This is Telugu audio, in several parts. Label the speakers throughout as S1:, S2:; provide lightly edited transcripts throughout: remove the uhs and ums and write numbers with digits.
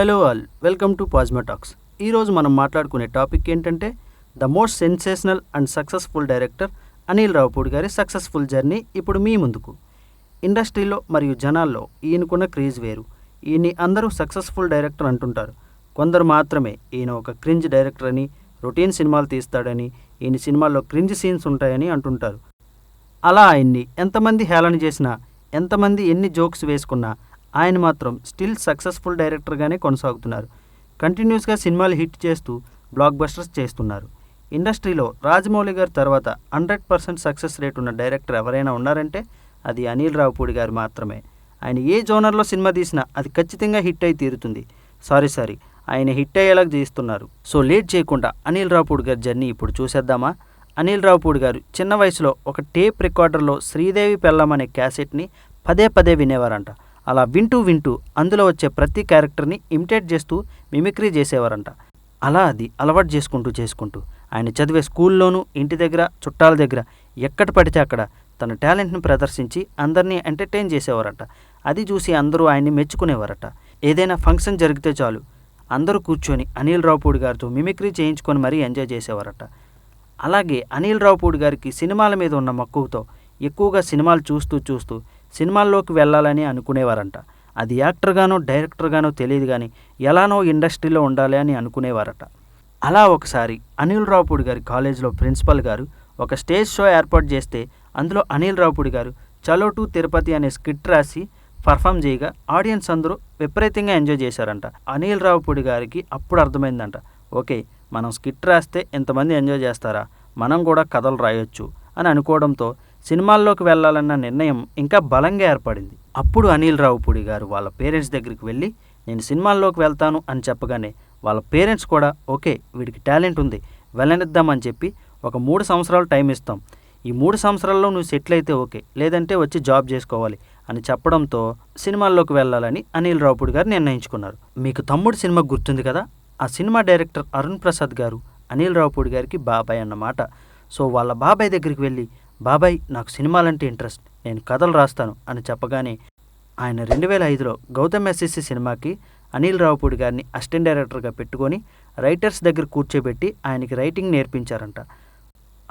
S1: Hello all, welcome to Pazma talks. ఈరోజు మనం మాట్లాడుకునే టాపిక్ ఏంటంటే the most sensational and successful director Anil Ravipudi గారి సక్సెస్ఫుల్ జర్నీ ఇప్పుడు మీ ముందుకు. ఇండస్ట్రీలో మరియు జనాల్లో ఈయనకున్న క్రేజ్ వేరు. ఈయన్ని అందరూ సక్సెస్ఫుల్ డైరెక్టర్ అంటుంటారు. కొందరు మాత్రమే ఈయన ఒక క్రింజ్ డైరెక్టర్ అని, రొటీన్ సినిమాలు తీస్తాడని, ఈయన సినిమాల్లో క్రింజ్ సీన్స్ ఉంటాయని అంటుంటారు. అలా ఆయన్ని ఎంతమంది హేళన చేసినా, ఎంతమంది ఎన్ని జోక్స్ వేసుకున్నా ఆయన మాత్రం స్టిల్ సక్సెస్ఫుల్ డైరెక్టర్గానే కొనసాగుతున్నారు. కంటిన్యూస్గా సినిమాలు హిట్ చేస్తూ బ్లాక్ బస్టర్స్ చేస్తున్నారు. ఇండస్ట్రీలో రాజమౌళి గారి తర్వాత 100% సక్సెస్ రేట్ ఉన్న డైరెక్టర్ ఎవరైనా ఉన్నారంటే అది అనిల్ రావిపూడి గారు మాత్రమే. ఆయన ఏ జోనర్లో సినిమా తీసినా అది ఖచ్చితంగా హిట్ అయి తీరుతుంది. సారీ ఆయన హిట్ అయ్యేలాగా చేస్తున్నారు. సో లేట్ చేయకుండా అనిల్ రావిపూడి గారి జర్నీ ఇప్పుడు చూసేద్దామా. అనిల్ రావిపూడి గారు చిన్న వయసులో ఒక టేప్ రికార్డర్లో శ్రీదేవి పెళ్ళం అనే క్యాసెట్ని పదే వినేవారంట. అలా వింటూ అందులో వచ్చే ప్రతి క్యారెక్టర్ని ఇమిటేట్ చేస్తూ మిమిక్రీ చేసేవారంట. అలా అది అలవాటు చేసుకుంటూ ఆయన చదివే స్కూల్లోనూ, ఇంటి దగ్గర, చుట్టాల దగ్గర ఎక్కడ పడితే అక్కడ తన టాలెంట్ని ప్రదర్శించి అందరినీ ఎంటర్టైన్ చేసేవారట. అది చూసి అందరూ ఆయన్ని మెచ్చుకునేవారట. ఏదైనా ఫంక్షన్ జరిగితే చాలు అందరూ కూర్చొని అనిల్ రావిపూడి గారితో మిమిక్రీ చేయించుకొని మరీ ఎంజాయ్ చేసేవారట. అలాగే అనిల్ రావిపూడి గారికి సినిమాల మీద ఉన్న మక్కువతో ఎక్కువగా సినిమాలు చూస్తూ సినిమాల్లోకి వెళ్ళాలని అనుకునేవారంట. అది యాక్టర్గానో డైరెక్టర్గానో తెలియదు కానీ ఎలానో ఇండస్ట్రీలో ఉండాలి అని అనుకునేవారట. అలా ఒకసారి అనిల్ రావిపూడి గారి కాలేజీలో ప్రిన్సిపల్ గారు ఒక స్టేజ్ షో ఏర్పాటు చేస్తే అందులో అనిల్ రావిపూడి గారు చలో టు తిరుపతి అనే స్కిట్ రాసి పర్ఫామ్ చేయగా ఆడియన్స్ అందరూ విపరీతంగా ఎంజాయ్ చేశారంట. అనిల్ రావిపూడి గారికి అప్పుడు అర్థమైందంట, ఓకే మనం స్కిట్ రాస్తే ఎంతమంది ఎంజాయ్ చేస్తారా, మనం కూడా కథలు రాయొచ్చు అని అనుకోవడంతో సినిమాల్లోకి వెళ్ళాలన్న నిర్ణయం ఇంకా బలంగా ఏర్పడింది. అప్పుడు అనిల్ రావిపూడి గారు వాళ్ళ పేరెంట్స్ దగ్గరికి వెళ్ళి నేను సినిమాల్లోకి వెళ్తాను అని చెప్పగానే వాళ్ళ పేరెంట్స్ కూడా ఓకే వీడికి టాలెంట్ ఉంది వెళ్ళనిద్దామని చెప్పి ఒక 3 సంవత్సరాలు టైం ఇస్తాం, ఈ 3 సంవత్సరాల్లో నువ్వు సెటిల్ అయితే ఓకే, లేదంటే వచ్చి జాబ్ చేసుకోవాలి అని చెప్పడంతో సినిమాల్లోకి వెళ్ళాలని అనిల్ రావిపూడి గారు నిర్ణయించుకున్నారు. మీకు తమ్ముడు సినిమా గుర్తుంది కదా, ఆ సినిమా డైరెక్టర్ అరుణ్ ప్రసాద్ గారు అనిల్ రావిపూడి గారికి బాబాయ్ అన్నమాట. సో వాళ్ళ బాబాయ్ దగ్గరికి వెళ్ళి బాబాయ్ నాకు సినిమాలంటే ఇంట్రెస్ట్, నేను కథలు రాస్తాను అని చెప్పగానే ఆయన 2005లో గౌతమ్ ఎస్ఎస్సి సినిమాకి అనిల్ రావిపూడి గారిని అసిస్టెంట్ డైరెక్టర్గా పెట్టుకొని రైటర్స్ దగ్గర కూర్చోబెట్టి ఆయనకి రైటింగ్ నేర్పించారంట.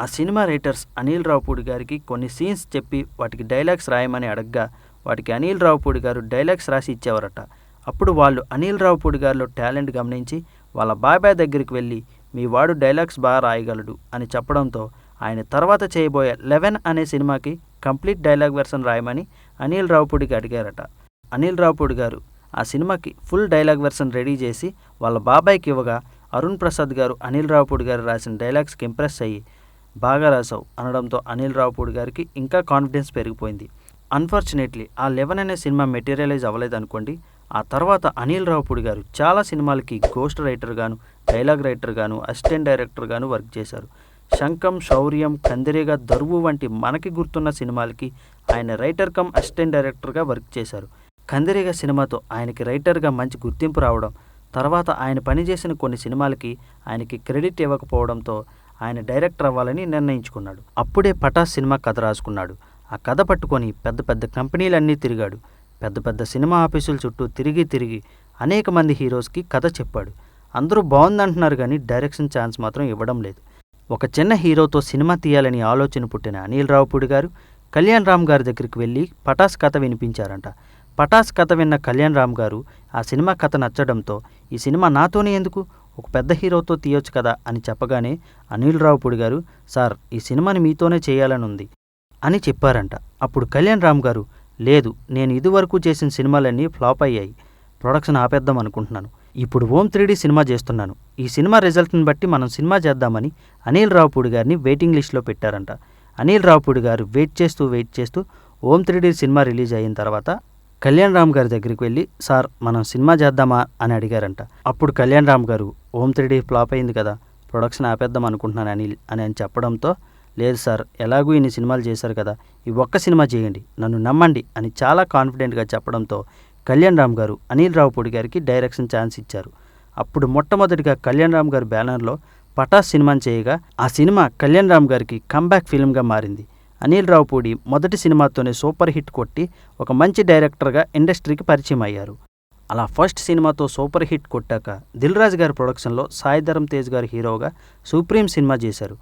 S1: ఆ సినిమా రైటర్స్ అనిల్ రావిపూడి గారికి కొన్ని సీన్స్ చెప్పి వాటికి డైలాగ్స్ రాయమని అడగ్గా వాటికి అనిల్ రావిపూడి గారు డైలాగ్స్ రాసి ఇచ్చేవారట. అప్పుడు వాళ్ళు అనిల్ రావిపూడి గారిలో టాలెంట్ గమనించి వాళ్ళ బాబాయ్ దగ్గరికి వెళ్ళి మీ వాడు డైలాగ్స్ బాగా రాయగలడు అని చెప్పడంతో ఆయన తర్వాత చేయబోయే 11 అనే సినిమాకి కంప్లీట్ డైలాగ్ వెర్షన్ రాయమని అనిల్ రావిపూడికి అడిగారట. అనిల్ రావిపూడి గారు ఆ సినిమాకి ఫుల్ డైలాగ్ వెర్షన్ రెడీ చేసి వాళ్ళ బాబాయ్కి ఇవ్వగా అరుణ్ ప్రసాద్ గారు అనిల్ రావిపూడి గారు రాసిన డైలాగ్స్కి ఇంప్రెస్ అయ్యి బాగా రాసావు అనడంతో అనిల్ రావిపూడి గారికి ఇంకా కాన్ఫిడెన్స్ పెరిగిపోయింది. అన్ఫార్చునేట్లీ ఆ 11 అనే సినిమా మెటీరియలైజ్ అవ్వలేదనుకోండి. ఆ తర్వాత అనిల్ రావిపూడి గారు చాలా సినిమాలకి గోస్ట్ రైటర్గాను, డైలాగ్ రైటర్గాను, అసిస్టెంట్ డైరెక్టర్గాను వర్క్ చేశారు. శంఖం, శౌర్యం, కందిరీగ, దరువు వంటి మనకి గుర్తున్న సినిమాలకి ఆయన రైటర్ కమ్ అసిస్టెంట్ డైరెక్టర్గా వర్క్ చేశారు. కందిరీగ సినిమాతో ఆయనకి రైటర్గా మంచి గుర్తింపు రావడం, తర్వాత ఆయన పనిచేసిన కొన్ని సినిమాలకి ఆయనకి క్రెడిట్ ఇవ్వకపోవడంతో ఆయన డైరెక్టర్ అవ్వాలని నిర్ణయించుకున్నాడు. అప్పుడే పటాస్ సినిమా కథ రాసుకున్నాడు. ఆ కథ పట్టుకొని పెద్ద కంపెనీలన్నీ తిరిగాడు. పెద్ద సినిమా ఆఫీసుల చుట్టూ తిరిగి అనేక మంది హీరోస్కి కథ చెప్పాడు. అందరూ బాగుందంటున్నారు కానీ డైరెక్షన్ ఛాన్స్ మాత్రం ఇవ్వడం లేదు. ఒక చిన్న హీరోతో సినిమా తీయాలని ఆలోచన పుట్టిన అనిల్ రావిపూడి గారు కళ్యాణ్ రామ్ గారి దగ్గరికి వెళ్ళి పటాస్ కథ వినిపించారంట. పటాస్ కథ విన్న కళ్యాణ్ రామ్ గారు ఆ సినిమా కథ నచ్చడంతో ఈ సినిమా నాతోనే ఎందుకు, ఒక పెద్ద హీరోతో తీయొచ్చు కదా అని చెప్పగానే అనిల్ రావిపూడి గారు సార్ ఈ సినిమాని మీతోనే చేయాలని ఉంది అని చెప్పారంట. అప్పుడు కళ్యాణ్ రామ్ గారు లేదు, నేను ఇదివరకు చేసిన సినిమాలన్నీ ఫ్లాప్ అయ్యాయి, ప్రొడక్షన్ ఆపేద్దాం అనుకుంటున్నాను, ఇప్పుడు ఓం 3D సినిమా చేస్తున్నాను, ఈ సినిమా రిజల్ట్ని బట్టి మనం సినిమా చేద్దామని అనిల్ రావిపూడి గారిని వెయిటింగ్ లిస్ట్లో పెట్టారంట. అనిల్ రావిపూడి గారు వెయిట్ చేస్తూ ఓం 3D సినిమా రిలీజ్ అయిన తర్వాత కళ్యాణ్ రామ్ గారి దగ్గరికి వెళ్ళి సార్ మనం సినిమా చేద్దామా అని అడిగారంట. అప్పుడు కళ్యాణ్ రామ్ గారు ఓం 3D ఫ్లాప్ అయింది కదా, ప్రొడక్షన్ ఆపేద్దాం అనుకుంటున్నాను అనిల్ అని చెప్పడంతో లేదు సార్ ఎలాగూ ఇన్ని సినిమాలు చేశారు కదా, ఈ ఒక్క సినిమా చేయండి, నన్ను నమ్మండి అని చాలా కాన్ఫిడెంట్గా చెప్పడంతో కళ్యాణ్ రామ్ గారు అనిల్ రావిపూడి గారికి డైరెక్షన్ ఛాన్స్ ఇచ్చారు. అప్పుడు మొట్టమొదటిగా కళ్యాణ్ రామ్ గారి బ్యానర్లో పటాస్ సినిమాని చేయగా ఆ సినిమా కళ్యాణ్ రామ్ గారికి కంబ్యాక్ ఫిల్మ్గా మారింది. అనిల్ రావిపూడి మొదటి సినిమాతోనే సూపర్ హిట్ కొట్టి ఒక మంచి డైరెక్టర్గా ఇండస్ట్రీకి పరిచయం అయ్యారు. అలా ఫస్ట్ సినిమాతో సూపర్ హిట్ కొట్టాక దిల్ రాజు గారి ప్రొడక్షన్లో సాయి ధరమ్ తేజ్ గారి హీరోగా సుప్రీం సినిమా చేశారు.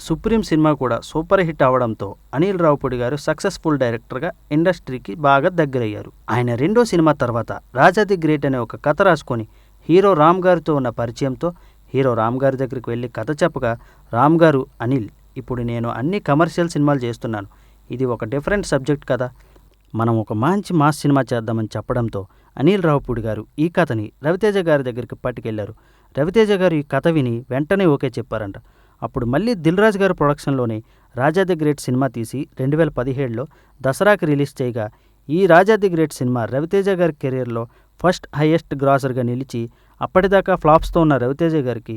S1: సుప్రీం సినిమా కూడా సూపర్ హిట్ అవడంతో అనిల్ రావిపూడి గారు సక్సెస్ఫుల్ డైరెక్టర్గా ఇండస్ట్రీకి బాగా దగ్గరయ్యారు. ఆయన రెండో సినిమా తర్వాత రాజా ది గ్రేట్ అనే ఒక కథ రాసుకొని హీరో రామ్ గారితో ఉన్న పరిచయంతో హీరో రామ్ గారి దగ్గరికి వెళ్ళి కథ చెప్పగా రామ్ గారు, అనిల్, ఇప్పుడు నేను అన్ని కమర్షియల్ సినిమాలు చేస్తున్నాను, ఇది ఒక డిఫరెంట్ సబ్జెక్ట్ కదా, మనం ఒక మంచి మాస్ సినిమా చేద్దామని చెప్పడంతో అనిల్ రావిపూడి గారు ఈ కథని రవితేజ గారి దగ్గరికి పట్టుకెళ్లారు. రవితేజ గారు ఈ కథ విని వెంటనే ఓకే చెప్పారంట. అప్పుడు మళ్ళీ దిల్ రాజు గారి ప్రొడక్షన్లోనే రాజా ది గ్రేట్ సినిమా తీసి 2017లో దసరాకి రిలీజ్ చేయగా ఈ రాజా ది గ్రేట్ సినిమా రవితేజ గారి కెరీర్లో ఫస్ట్ హైయెస్ట్ గ్రాసర్గా నిలిచి అప్పటిదాకా ఫ్లాప్స్తో ఉన్న రవితేజ గారికి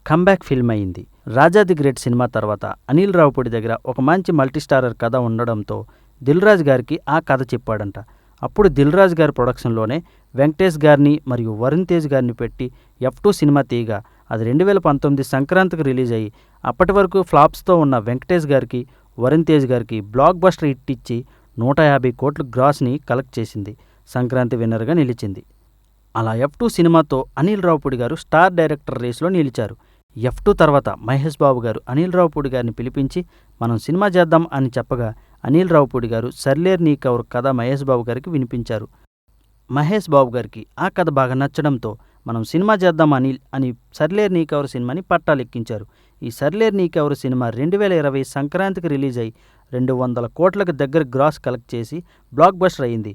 S1: కమ్బ్యాక్ ఫిల్మ్ అయింది. రాజా ది గ్రేట్ సినిమా తర్వాత అనిల్ రావిపూడి దగ్గర ఒక మంచి మల్టీస్టారర్ కథ ఉండడంతో దిల్ రాజు గారికి ఆ కథ చెప్పాడంట. అప్పుడు దిల్ రాజు గారి ప్రొడక్షన్లోనే వెంకటేష్ గారిని మరియు వరుణ్ తేజ్ గారిని పెట్టి F2 సినిమా తీయగా అది 2019 సంక్రాంతికి రిలీజ్ అయ్యి అప్పటి వరకు ఫ్లాప్స్తో ఉన్న వెంకటేష్ గారికి, వరుణ్ తేజ్ గారికి బ్లాక్ బస్టర్ హిట్ ఇచ్చి 150 కోట్ల గ్రాస్ని కలెక్ట్ చేసింది. సంక్రాంతి విన్నర్గా నిలిచింది. అలా F2 సినిమాతో అనిల్ రావిపూడి గారు స్టార్ డైరెక్టర్ రేస్లో నిలిచారు. F2 తర్వాత మహేష్ బాబు గారు అనిల్ రావిపూడి గారిని పిలిపించి మనం సినిమా చేద్దాం అని చెప్పగా అనిల్ రావిపూడి గారు సర్లేర్ నీ కవర్ కథ మహేష్ బాబు గారికి వినిపించారు. మహేష్ బాబు గారికి ఆ కథ బాగా నచ్చడంతో మనం సినిమా చేద్దాం అనిల్ అని సర్లేర్ నీ కవర్ సినిమాని పట్టాలెక్కించారు. ఈ సర్లేర్ నీ కవర్ సినిమా 2020 సంక్రాంతికి రిలీజ్ అయి 200 కోట్లకు దగ్గర గ్రాస్ కలెక్ట్ చేసి బ్లాక్ బస్టర్ అయింది.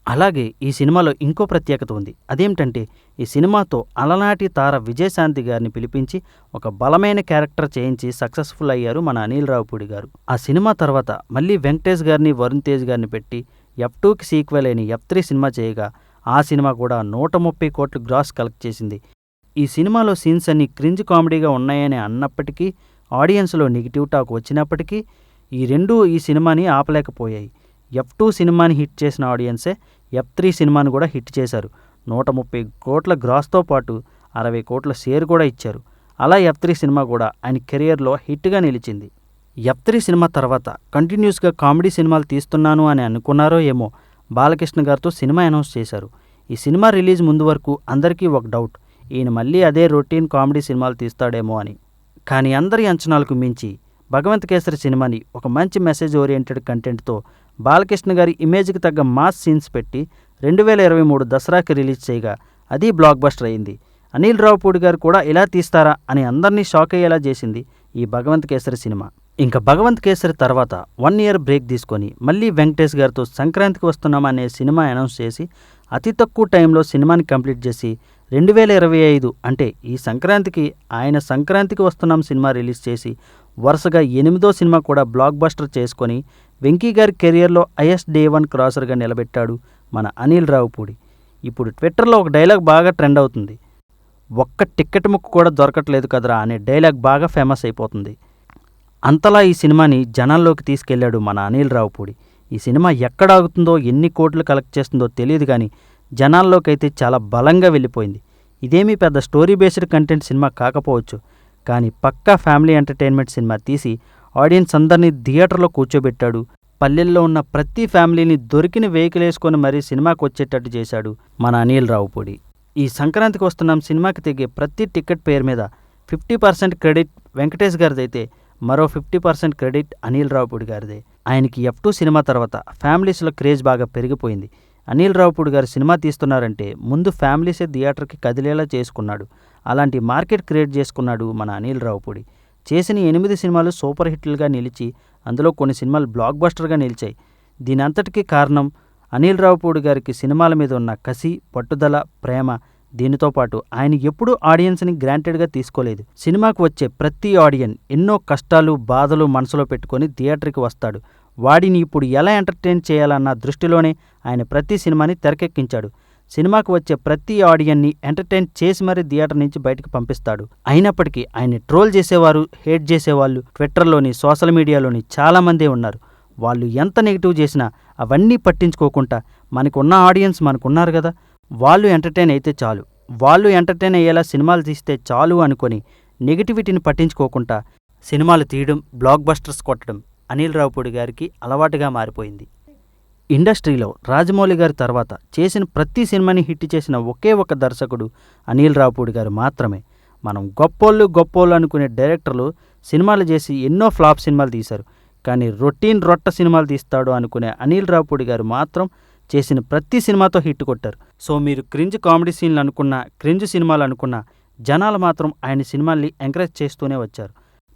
S1: అలాగే ఈ సినిమాలో ఇంకో ప్రత్యేకత ఉంది. అదేమిటంటే ఈ సినిమాతో అలనాటి తార విజయశాంతి గారిని పిలిపించి ఒక బలమైన క్యారెక్టర్ చేయించి సక్సెస్ఫుల్ అయ్యారు మన అనిల్ రావిపూడి గారు. ఆ సినిమా తర్వాత మళ్ళీ వెంకటేష్ గారిని, వరుణ్ తేజ్ గారిని పెట్టి F2కి సీక్వెల్ అయిన F3 సినిమా చేయగా ఆ సినిమా కూడా 130 కోట్లు గ్రాస్ కలెక్ట్ చేసింది. ఈ సినిమాలో సీన్స్ అన్ని క్రింజ్ కామెడీగా ఉన్నాయని అన్నప్పటికీ, ఆడియన్స్లో నెగిటివ్ టాక్ వచ్చినప్పటికీ ఈ రెండూ ఈ సినిమాని ఆపలేకపోయాయి. F2 సినిమాని హిట్ చేసిన ఆడియన్సే F3 సినిమాని కూడా హిట్ చేశారు. 130 కోట్ల గ్రాస్తో పాటు 60 కోట్ల షేర్ కూడా ఇచ్చారు. అలా F3 సినిమా కూడా ఆయన కెరియర్లో హిట్గా నిలిచింది. F3 సినిమా తర్వాత కంటిన్యూస్గా కామెడీ సినిమాలు తీస్తున్నాను అని అనుకున్నారో ఏమో బాలకృష్ణ గారితో సినిమా అనౌన్స్ చేశారు. ఈ సినిమా రిలీజ్ ముందు వరకు అందరికీ ఒక డౌట్, ఈయన మళ్ళీ అదే రొటీన్ కామెడీ సినిమాలు తీస్తాడేమో అని. కానీ అందరి అంచనాలకు మించి భగవంత్ కేసరి సినిమాని ఒక మంచి మెసేజ్ ఓరియంటెడ్ కంటెంట్తో బాలకృష్ణ గారి ఇమేజ్కి తగ్గ మాస్ సీన్స్ పెట్టి 2023 దసరాకి రిలీజ్ చేయగా అది బ్లాక్ బస్టర్ అయింది. అనిల్ రావిపూడి గారు కూడా ఇలా తీస్తారా అని అందరినీ షాక్ అయ్యేలా చేసింది ఈ భగవంత్ కేసరి సినిమా. ఇంకా భగవంత్ కేసరి తర్వాత 1 ఇయర్ బ్రేక్ తీసుకొని మళ్ళీ వెంకటేష్ గారితో సంక్రాంతికి వస్తున్నాం అనే సినిమా అనౌన్స్ చేసి అతి తక్కువ టైంలో సినిమాని కంప్లీట్ చేసి 2025 అంటే ఈ సంక్రాంతికి ఆయన సంక్రాంతికి వస్తున్నాం సినిమా రిలీజ్ చేసి వరుసగా 8వ సినిమా కూడా బ్లాక్ బస్టర్ చేసుకొని వెంకీ గారి కెరియర్లో హైయెస్ట్ డే 1 క్రాసర్గా నిలబెట్టాడు మన అనిల్ రావిపూడి. ఇప్పుడు ట్విట్టర్లో ఒక డైలాగ్ బాగా ట్రెండ్ అవుతుంది. ఒక్క టిక్కెట్ ముక్కు కూడా దొరకట్లేదు కదరా అనే డైలాగ్ బాగా ఫేమస్ అయిపోతుంది. అంతలా ఈ సినిమాని జనాల్లోకి తీసుకెళ్లాడు మన అనిల్ రావిపూడి. ఈ సినిమా ఎక్కడ ఆగుతుందో, ఎన్ని కోట్లు కలెక్ట్ చేస్తుందో తెలియదు కానీ జనాల్లోకి అయితే చాలా బలంగా వెళ్ళిపోయింది. ఇదేమీ పెద్ద స్టోరీ బేస్డ్ కంటెంట్ సినిమా కాకపోవచ్చు, కానీ పక్కా ఫ్యామిలీ ఎంటర్టైన్మెంట్ సినిమా తీసి ఆడియన్స్ అందరినీ థియేటర్లో కూర్చోబెట్టాడు. పల్లెల్లో ఉన్న ప్రతి ఫ్యామిలీని దొరికిన వెహికల్ వేసుకొని మరీ సినిమాకి వచ్చేటట్టు చేశాడు మన అనిల్ రావిపూడి. ఈ సంక్రాంతికి వస్తున్నాం సినిమాకి తెగే ప్రతి టికెట్ పేరు మీద 50% క్రెడిట్ వెంకటేష్ గారిదైతే మరో 50% క్రెడిట్ అనిల్ రావిపూడి గారిదే. ఆయనకి F2 సినిమా తర్వాత ఫ్యామిలీస్లో క్రేజ్ బాగా పెరిగిపోయింది. అనిల్ రావిపూడి గారు సినిమా తీస్తున్నారంటే ముందు ఫ్యామిలీసే థియేటర్కి కదిలేలా చేసుకున్నాడు. అలాంటి మార్కెట్ క్రియేట్ చేసుకున్నాడు మన అనిల్ రావిపూడి. చేసిన 8 సినిమాలు సూపర్ హిట్లుగా నిలిచి అందులో కొన్ని సినిమాలు బ్లాక్ బస్టర్గా నిలిచాయి. దీని అంతటికీ కారణం అనిల్ రావిపూడి గారికి సినిమాల మీద ఉన్న కసి, పట్టుదల, ప్రేమ. దీనితో పాటు ఆయన ఎప్పుడూ ఆడియన్స్ని గ్రాంటెడ్గా తీసుకోలేదు. సినిమాకు వచ్చే ప్రతి ఆడియన్ ఎన్నో కష్టాలు, బాధలు మనసులో పెట్టుకొని థియేటర్కి వస్తాడు. వాడిని ఇప్పుడు ఎలా ఎంటర్టైన్ చేయాలన్న దృష్టిలోనే ఆయన ప్రతి సినిమాని తెరకెక్కించాడు. సినిమాకు వచ్చే ప్రతి ఆడియన్ని ఎంటర్టైన్ చేసి మరీ థియేటర్ నుంచి బయటకు పంపిస్తాడు. అయినప్పటికీ ఆయన్ని ట్రోల్ చేసేవారు, హేట్ చేసేవాళ్ళు ట్విట్టర్లోని, సోషల్ మీడియాలోని చాలామందే ఉన్నారు. వాళ్ళు ఎంత నెగిటివ్ చేసినా అవన్నీ పట్టించుకోకుండా మనకున్న ఆడియన్స్ మనకున్నారు కదా, వాళ్ళు ఎంటర్టైన్ అయితే చాలు, వాళ్ళు ఎంటర్టైన్ అయ్యేలా సినిమాలు తీస్తే చాలు అనుకొని నెగిటివిటీని పట్టించుకోకుండా సినిమాలు తీయడం, బ్లాక్ బస్టర్స్ కొట్టడం అనిల్ రావిపూడి గారికి అలవాటుగా మారిపోయింది. ఇండస్ట్రీలో రాజమౌళి గారి తర్వాత చేసిన ప్రతి సినిమాని హిట్ చేసిన ఒకే ఒక దర్శకుడు అనిల్ రావుపూడి గారు మాత్రమే. మనం గొప్పోళ్ళు అనుకునే డైరెక్టర్లు సినిమాలు చేసి ఎన్నో ఫ్లాప్ సినిమాలు తీశారు. కానీ రొట్ట సినిమాలు తీస్తాడు అనుకునే అనిల్ రావుపూడి గారు మాత్రం చేసిన ప్రతి సినిమాతో హిట్ కొట్టారు. సో మీరు క్రింజ్ కామెడీ సీన్లు అనుకున్నా, క్రింజ్ సినిమాలు అనుకున్నా, జనాలు మాత్రం ఆయన సినిమాల్ని ఎంకరేజ్ చేస్తూనే వచ్చారు.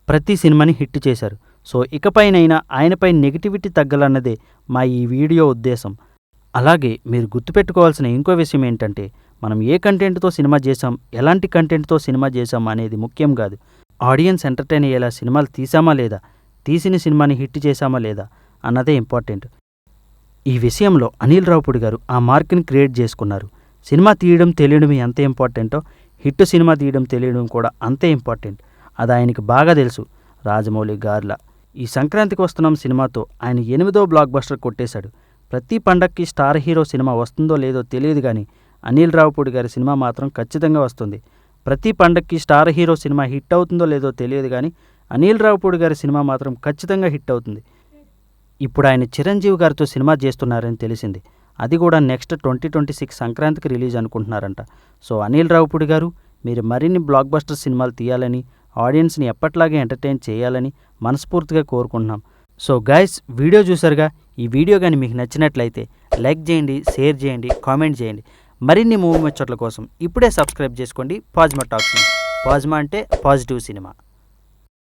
S1: ప్రతి సినిమాని హిట్ చేశారు. సో ఇకపైనైనా ఆయనపై నెగిటివిటీ తగ్గాలన్నదే మా ఈ వీడియో ఉద్దేశం. అలాగే మీరు గుర్తుపెట్టుకోవాల్సిన ఇంకో విషయం ఏంటంటే, మనం ఏ కంటెంట్తో సినిమా చేసాం, ఎలాంటి కంటెంట్తో సినిమా చేసాం అనేది ముఖ్యం కాదు. ఆడియన్స్ ఎంటర్టైన్ అయ్యేలా సినిమాలు తీసామా లేదా, తీసిన సినిమాని హిట్ చేశామా లేదా అన్నదే ఇంపార్టెంట్. ఈ విషయంలో అనిల్ రావుపూడి గారు ఆ మార్క్ని క్రియేట్ చేసుకున్నారు. సినిమా తీయడం తెలియడం ఎంత ఇంపార్టెంటో, హిట్ సినిమా తీయడం తెలియడం కూడా అంతే ఇంపార్టెంట్. అది ఆయనకి బాగా తెలుసు. రాజమౌళి గార్లా ఈ సంక్రాంతికి వస్తున్నాం సినిమాతో ఆయన 8వ బ్లాక్ బస్టర్ కొట్టేశాడు. ప్రతి పండక్కి స్టార్ హీరో సినిమా వస్తుందో లేదో తెలియదు కానీ అనిల్ రావుపూడి గారి సినిమా మాత్రం ఖచ్చితంగా వస్తుంది. ప్రతి పండక్కి స్టార్ హీరో సినిమా హిట్ అవుతుందో లేదో తెలియదు కానీ అనిల్ రావుపూడి గారి సినిమా మాత్రం ఖచ్చితంగా హిట్ అవుతుంది. ఇప్పుడు ఆయన చిరంజీవి గారితో సినిమా చేస్తున్నారని తెలిసింది. అది కూడా నెక్స్ట్ 2026 సంక్రాంతికి రిలీజ్ అనుకుంటున్నారంట. సో అనిల్ రావుపూడి గారు, మీరు మరిన్ని బ్లాక్ బస్టర్ సినిమాలు తీయాలని, ఆడియన్స్ని ఎప్పట్లాగే ఎంటర్టైన్ చేయాలని మనస్ఫూర్తిగా కోరుకుంటున్నాం. సో గైస్, వీడియో చూసారుగా. ఈ వీడియో కానీ మీకు నచ్చినట్లయితే లైక్ చేయండి, షేర్ చేయండి, కామెంట్ చేయండి. మరిన్ని మూవీ ముచ్చట్ల కోసం ఇప్పుడే సబ్స్క్రైబ్ చేసుకోండి పాజ్మా టాక్స్ని. పాజ్మా అంటే పాజిటివ్ సినిమా.